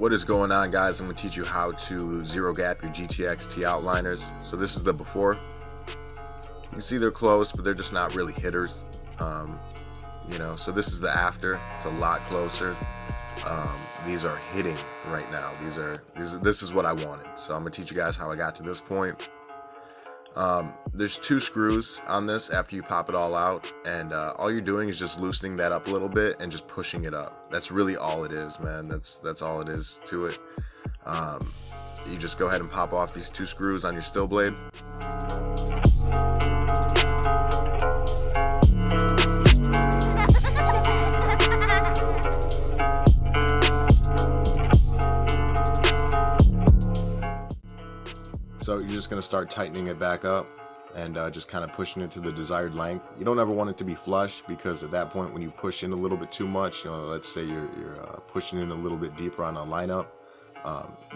What is going on, guys? I'm going to teach you how to zero gap your GTX T-outliners. So this is the before. You can see they're close, but they're just not really hitters. So this is the after. It's a lot closer. These are hitting right now. This is what I wanted. So I'm going to teach you guys how I got to this point. There's 2 screws on this after you pop it all out, and all you're doing is just loosening that up a little bit and just pushing it up. That's really all it is, man. That's all it is to it. You just go ahead and pop off these 2 screws on your steel blade. So you're just going to start tightening it back up and just kind of pushing it to the desired length. You don't ever want it to be flush, because at that point when you push in a little bit too much, let's say you're pushing in a little bit deeper on a lineup,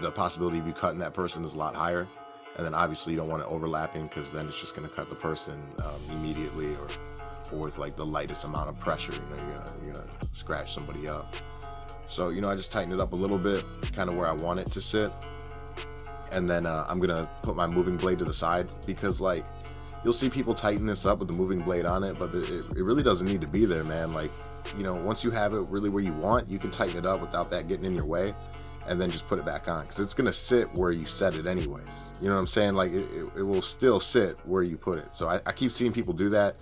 the possibility of you cutting that person is a lot higher. And then obviously you don't want it overlapping, because then it's just going to cut the person immediately or with like the lightest amount of pressure. You're gonna scratch somebody up. So I just tighten it up a little bit, kind of where I want it to sit. And then I'm gonna put my moving blade to the side, because like you'll see people tighten this up with the moving blade on it, but it really doesn't need to be there, man. Like, once you have it really where you want, you can tighten it up without that getting in your way, and then just put it back on, because it's gonna sit where you set it anyways. You know what I'm saying? Like it will still sit where you put it. So I keep seeing people do that,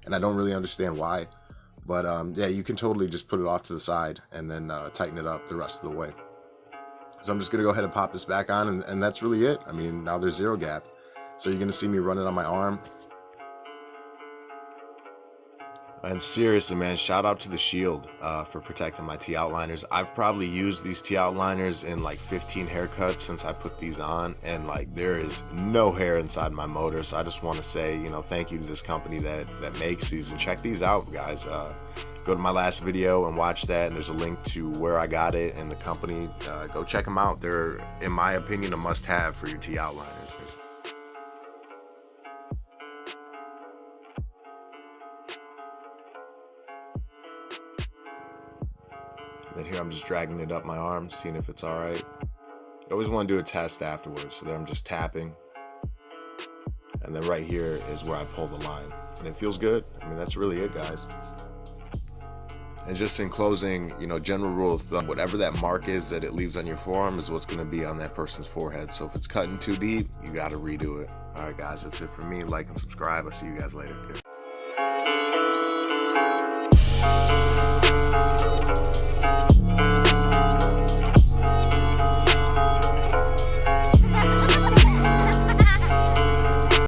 and I don't really understand why. But yeah, you can totally just put it off to the side and then tighten it up the rest of the way. So I'm just going to go ahead and pop this back on, and that's really it. I mean, now there's zero gap. So you're going to see me running on my arm. And seriously, man, shout out to the Shield for protecting my T-outliners. I've probably used these T-outliners in like 15 haircuts since I put these on, and like there is no hair inside my motor. So I just want to say, thank you to this company that makes these, and check these out, guys. Go to my last video and watch that, and there's a link to where I got it and the company. Go check them out. They're, in my opinion, a must-have for your T-outliners. Then here I'm just dragging it up my arm, seeing if it's all right. You always want to do a test afterwards, so there I'm just tapping. And then right here is where I pull the line. And it feels good. I mean, that's really it, guys. And just in closing, general rule of thumb, whatever that mark is that it leaves on your forearm is what's going to be on that person's forehead. So if it's cutting too deep, you got to redo it. All right, guys, that's it for me. Like and subscribe. I'll see you guys later.